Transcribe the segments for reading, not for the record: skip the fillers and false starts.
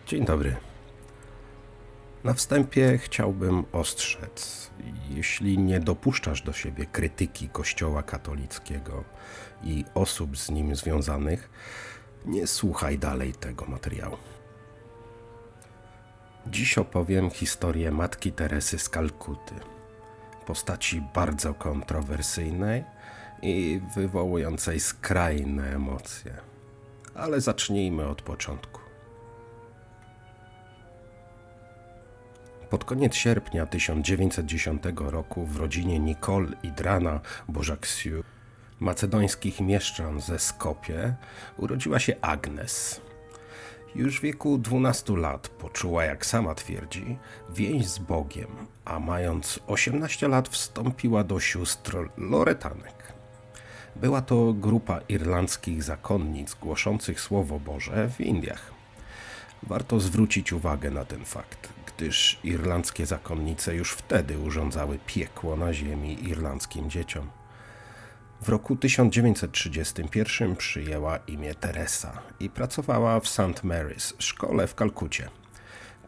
Dzień dobry. Na wstępie chciałbym ostrzec, jeśli nie dopuszczasz do siebie krytyki Kościoła katolickiego i osób z nim związanych, nie słuchaj dalej tego materiału. Dziś opowiem historię Matki Teresy z Kalkuty, postaci bardzo kontrowersyjnej i wywołującej skrajne emocje. Ale zacznijmy od początku. Pod koniec sierpnia 1910 roku w rodzinie Nicole i Drana Bojaksiu, macedońskich mieszczan ze Skopie, urodziła się Agnes. Już w wieku 12 lat poczuła, jak sama twierdzi, więź z Bogiem, a mając 18 lat wstąpiła do sióstr Loretanek. Była to grupa irlandzkich zakonnic głoszących Słowo Boże w Indiach. Warto zwrócić uwagę na ten fakt, gdyż irlandzkie zakonnice już wtedy urządzały piekło na ziemi irlandzkim dzieciom. W roku 1931 przyjęła imię Teresa i pracowała w St. Mary's, szkole w Kalkucie,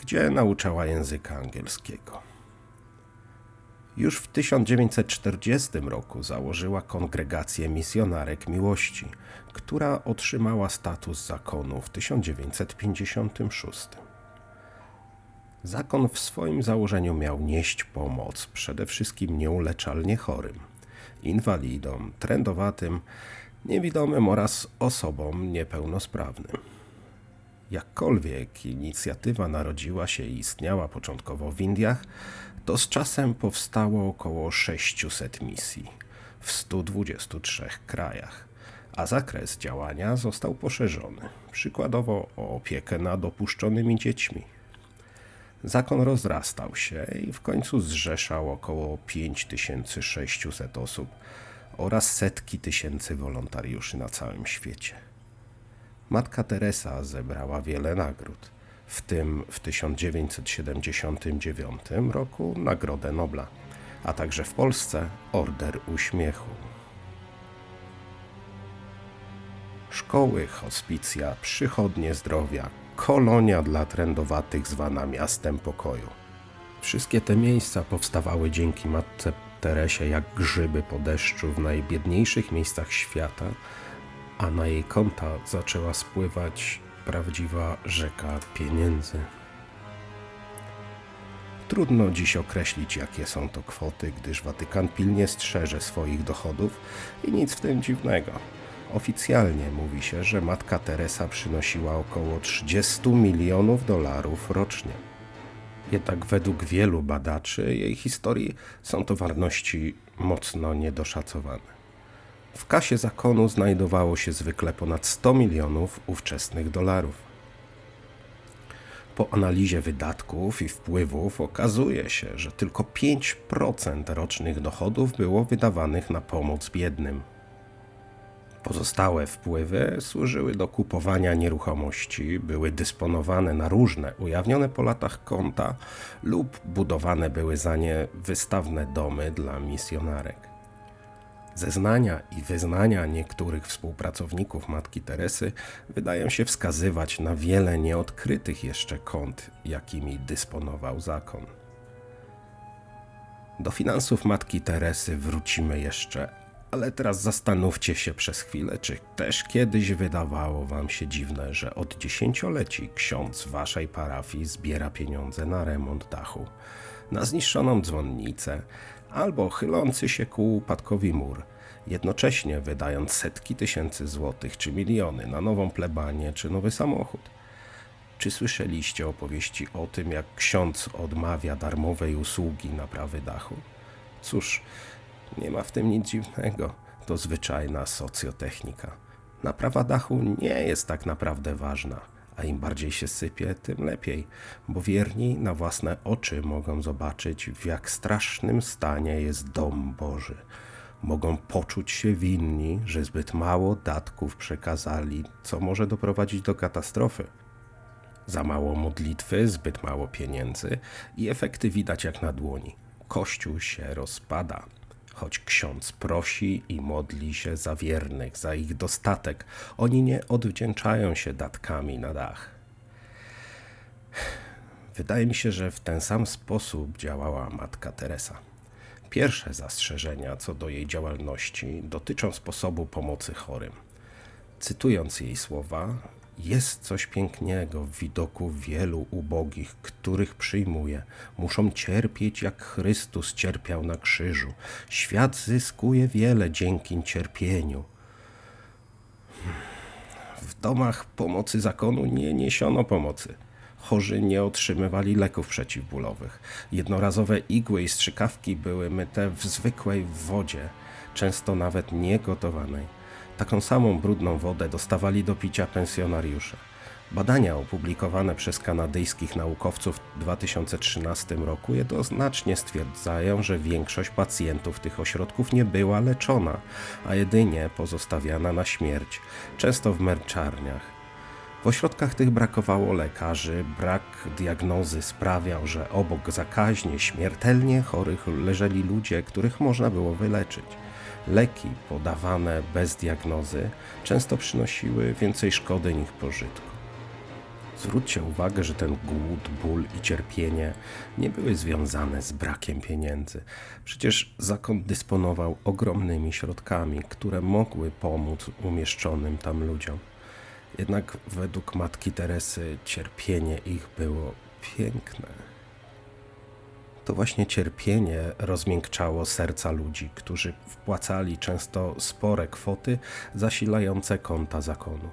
gdzie nauczała języka angielskiego. Już w 1940 roku założyła Kongregację Misjonarek Miłości, która otrzymała status zakonu w 1956. Zakon w swoim założeniu miał nieść pomoc przede wszystkim nieuleczalnie chorym, inwalidom, trędowatym, niewidomym oraz osobom niepełnosprawnym. Jakkolwiek inicjatywa narodziła się i istniała początkowo w Indiach, to z czasem powstało około 600 misji w 123 krajach, a zakres działania został poszerzony, przykładowo o opiekę nad opuszczonymi dziećmi. Zakon rozrastał się i w końcu zrzeszał około 5600 osób oraz setki tysięcy wolontariuszy na całym świecie. Matka Teresa zebrała wiele nagród, w tym w 1979 roku Nagrodę Nobla, a także w Polsce Order Uśmiechu. Szkoły, hospicja, przychodnie zdrowia, kolonia dla trędowatych zwana Miastem Pokoju. Wszystkie te miejsca powstawały dzięki Matce Teresie jak grzyby po deszczu w najbiedniejszych miejscach świata, a na jej konta zaczęła spływać prawdziwa rzeka pieniędzy. Trudno dziś określić, jakie są to kwoty, gdyż Watykan pilnie strzeże swoich dochodów i nic w tym dziwnego. Oficjalnie mówi się, że Matka Teresa przynosiła około 30 milionów dolarów rocznie. Jednak według wielu badaczy jej historii są to wartości mocno niedoszacowane. W kasie zakonu znajdowało się zwykle ponad 100 milionów ówczesnych dolarów. Po analizie wydatków i wpływów okazuje się, że tylko 5% rocznych dochodów było wydawanych na pomoc biednym. Pozostałe wpływy służyły do kupowania nieruchomości, były dysponowane na różne, ujawnione po latach konta lub budowane były za nie wystawne domy dla misjonarek. Zeznania i wyznania niektórych współpracowników Matki Teresy wydają się wskazywać na wiele nieodkrytych jeszcze kont, jakimi dysponował zakon. Do finansów Matki Teresy wrócimy jeszcze, ale teraz zastanówcie się przez chwilę, czy też kiedyś wydawało wam się dziwne, że od dziesięcioleci ksiądz waszej parafii zbiera pieniądze na remont dachu, na zniszczoną dzwonnicę albo chylący się ku upadkowi mur, jednocześnie wydając setki tysięcy złotych czy miliony na nową plebanię czy nowy samochód. Czy słyszeliście opowieści o tym, jak ksiądz odmawia darmowej usługi naprawy dachu? Cóż, nie ma w tym nic dziwnego, to zwyczajna socjotechnika. Naprawa dachu nie jest tak naprawdę ważna, a im bardziej się sypie, tym lepiej, bo wierni na własne oczy mogą zobaczyć, w jak strasznym stanie jest dom Boży. Mogą poczuć się winni, że zbyt mało datków przekazali, co może doprowadzić do katastrofy. Za mało modlitwy, zbyt mało pieniędzy i efekty widać jak na dłoni. Kościół się rozpada. Choć ksiądz prosi i modli się za wiernych, za ich dostatek, oni nie odwdzięczają się datkami na dach. Wydaje mi się, że w ten sam sposób działała Matka Teresa. Pierwsze zastrzeżenia co do jej działalności dotyczą sposobu pomocy chorym. Cytując jej słowa, jest coś pięknego w widoku wielu ubogich, których przyjmuje. Muszą cierpieć, jak Chrystus cierpiał na krzyżu. Świat zyskuje wiele dzięki cierpieniu. W domach pomocy zakonu nie niesiono pomocy. Chorzy nie otrzymywali leków przeciwbólowych. Jednorazowe igły i strzykawki były myte w zwykłej wodzie, często nawet niegotowanej. Taką samą brudną wodę dostawali do picia pensjonariusze. Badania opublikowane przez kanadyjskich naukowców w 2013 roku jednoznacznie stwierdzają, że większość pacjentów tych ośrodków nie była leczona, a jedynie pozostawiana na śmierć, często w męczarniach. W ośrodkach tych brakowało lekarzy, brak diagnozy sprawiał, że obok zakaźnie, śmiertelnie chorych leżeli ludzie, których można było wyleczyć. Leki podawane bez diagnozy często przynosiły więcej szkody niż pożytku. Zwróćcie uwagę, że ten głód, ból i cierpienie nie były związane z brakiem pieniędzy. Przecież zakon dysponował ogromnymi środkami, które mogły pomóc umieszczonym tam ludziom. Jednak według Matki Teresy cierpienie ich było piękne. To właśnie cierpienie rozmiękczało serca ludzi, którzy wpłacali często spore kwoty zasilające konta zakonu.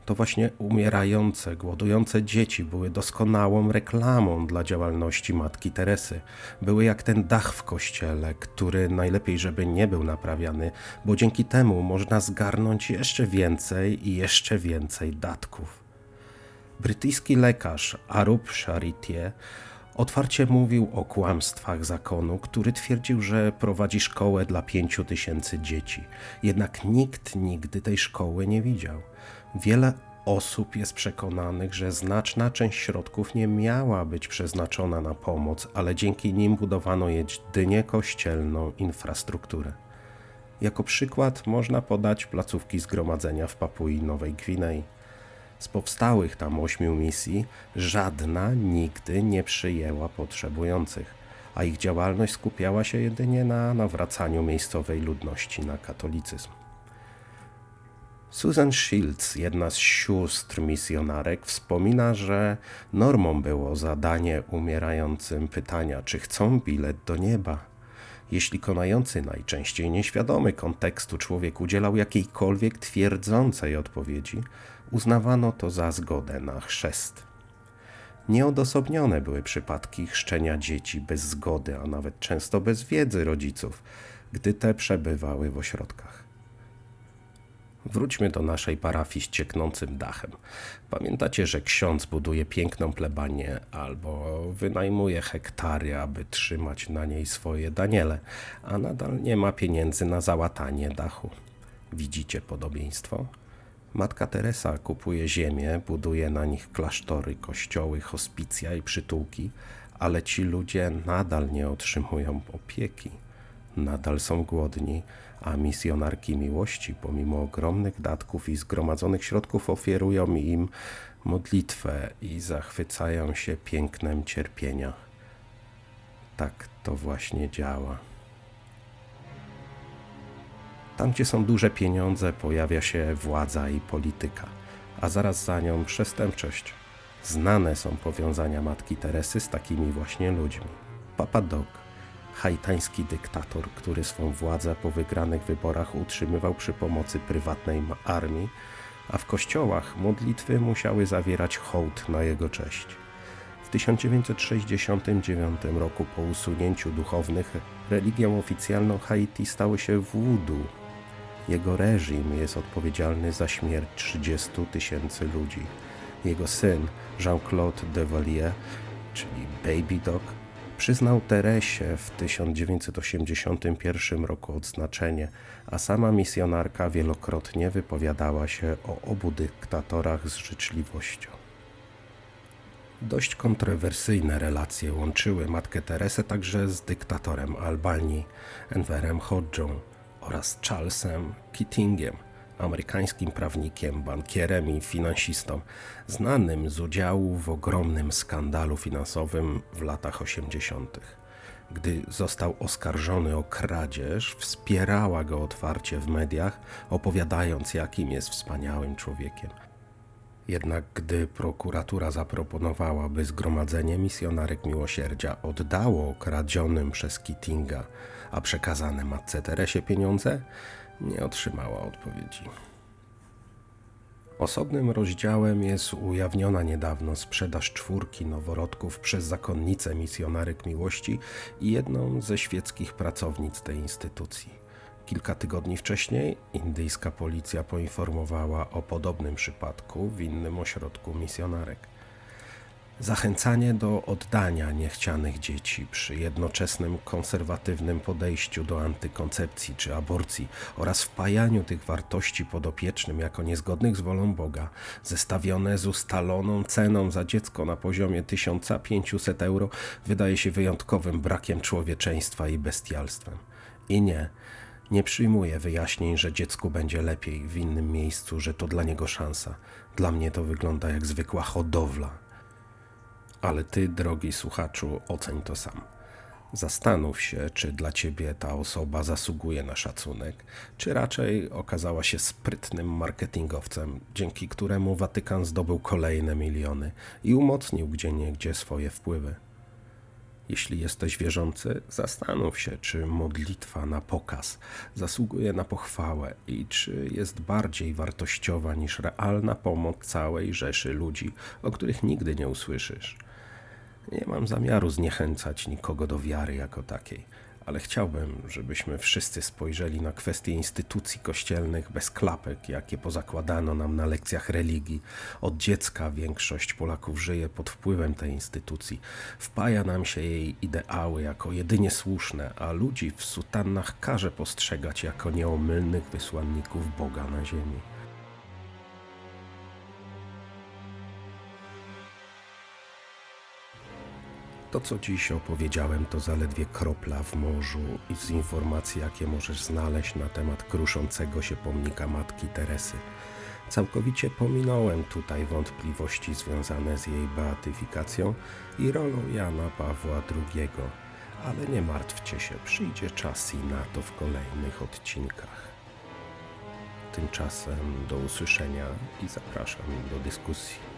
To właśnie umierające, głodujące dzieci były doskonałą reklamą dla działalności Matki Teresy. Były jak ten dach w kościele, który najlepiej, żeby nie był naprawiany, bo dzięki temu można zgarnąć jeszcze więcej i jeszcze więcej datków. Brytyjski lekarz Arup Charitier otwarcie mówił o kłamstwach zakonu, który twierdził, że prowadzi szkołę dla 5000 dzieci. Jednak nikt nigdy tej szkoły nie widział. Wiele osób jest przekonanych, że znaczna część środków nie miała być przeznaczona na pomoc, ale dzięki nim budowano jedynie kościelną infrastrukturę. Jako przykład można podać placówki zgromadzenia w Papui Nowej Gwinei. Z powstałych tam 8 misji żadna nigdy nie przyjęła potrzebujących, a ich działalność skupiała się jedynie na nawracaniu miejscowej ludności na katolicyzm. Susan Shields, jedna z sióstr misjonarek, wspomina, że normą było zadanie umierającym pytania, czy chcą bilet do nieba. Jeśli konający, najczęściej nieświadomy kontekstu człowiek udzielał jakiejkolwiek twierdzącej odpowiedzi, uznawano to za zgodę na chrzest. Nieodosobnione były przypadki chrzczenia dzieci bez zgody, a nawet często bez wiedzy rodziców, gdy te przebywały w ośrodkach. Wróćmy do naszej parafii z cieknącym dachem. Pamiętacie, że ksiądz buduje piękną plebanię albo wynajmuje hektary, aby trzymać na niej swoje daniele, a nadal nie ma pieniędzy na załatanie dachu. Widzicie podobieństwo? Matka Teresa kupuje ziemię, buduje na nich klasztory, kościoły, hospicja i przytułki, ale ci ludzie nadal nie otrzymują opieki. Nadal są głodni, a misjonarki miłości, pomimo ogromnych datków i zgromadzonych środków, ofiarują im modlitwę i zachwycają się pięknem cierpienia. Tak to właśnie działa. Tam, gdzie są duże pieniądze, pojawia się władza i polityka, a zaraz za nią przestępczość. Znane są powiązania Matki Teresy z takimi właśnie ludźmi. Papa Doc, haitański dyktator, który swą władzę po wygranych wyborach utrzymywał przy pomocy prywatnej armii, a w kościołach modlitwy musiały zawierać hołd na jego cześć. W 1969 roku po usunięciu duchownych religią oficjalną Haiti stało się voodoo. Jego reżim jest odpowiedzialny za śmierć 30 000 ludzi. Jego syn Jean-Claude Duvalier, czyli Baby Doc, przyznał Teresie w 1981 roku odznaczenie, a sama misjonarka wielokrotnie wypowiadała się o obu dyktatorach z życzliwością. Dość kontrowersyjne relacje łączyły Matkę Teresę także z dyktatorem Albanii, Enverem Hodżą oraz Charlesem Keatingiem, amerykańskim prawnikiem, bankierem i finansistą, znanym z udziału w ogromnym skandalu finansowym w latach 80. Gdy został oskarżony o kradzież, wspierała go otwarcie w mediach, opowiadając, jakim jest wspaniałym człowiekiem. Jednak gdy prokuratura zaproponowała, by Zgromadzenie Misjonarek Miłosierdzia oddało kradzionym przez Keatinga, a przekazane matce Teresie pieniądze, nie otrzymała odpowiedzi. Osobnym rozdziałem jest ujawniona niedawno sprzedaż 4 noworodków przez zakonnicę Misjonarek Miłości i jedną ze świeckich pracownic tej instytucji. Kilka tygodni wcześniej indyjska policja poinformowała o podobnym przypadku w innym ośrodku misjonarek. Zachęcanie do oddania niechcianych dzieci przy jednoczesnym konserwatywnym podejściu do antykoncepcji czy aborcji oraz wpajaniu tych wartości podopiecznym jako niezgodnych z wolą Boga, zestawione z ustaloną ceną za dziecko na poziomie 1500 euro, wydaje się wyjątkowym brakiem człowieczeństwa i bestialstwem. I nie przyjmuję wyjaśnień, że dziecku będzie lepiej w innym miejscu, że to dla niego szansa. Dla mnie to wygląda jak zwykła hodowla. Ale ty, drogi słuchaczu, oceń to sam. Zastanów się, czy dla ciebie ta osoba zasługuje na szacunek, czy raczej okazała się sprytnym marketingowcem, dzięki któremu Watykan zdobył kolejne miliony i umocnił gdzieniegdzie swoje wpływy. Jeśli jesteś wierzący, zastanów się, czy modlitwa na pokaz zasługuje na pochwałę i czy jest bardziej wartościowa niż realna pomoc całej rzeszy ludzi, o których nigdy nie usłyszysz. Nie mam zamiaru zniechęcać nikogo do wiary jako takiej, ale chciałbym, żebyśmy wszyscy spojrzeli na kwestie instytucji kościelnych bez klapek, jakie pozakładano nam na lekcjach religii. Od dziecka większość Polaków żyje pod wpływem tej instytucji. Wpaja nam się jej ideały jako jedynie słuszne, a ludzi w sutannach każe postrzegać jako nieomylnych wysłanników Boga na ziemi. To, co dziś opowiedziałem, to zaledwie kropla w morzu i z informacji, jakie możesz znaleźć na temat kruszącego się pomnika Matki Teresy. Całkowicie pominąłem tutaj wątpliwości związane z jej beatyfikacją i rolą Jana Pawła II. Ale nie martwcie się, przyjdzie czas i na to w kolejnych odcinkach. Tymczasem do usłyszenia i zapraszam do dyskusji.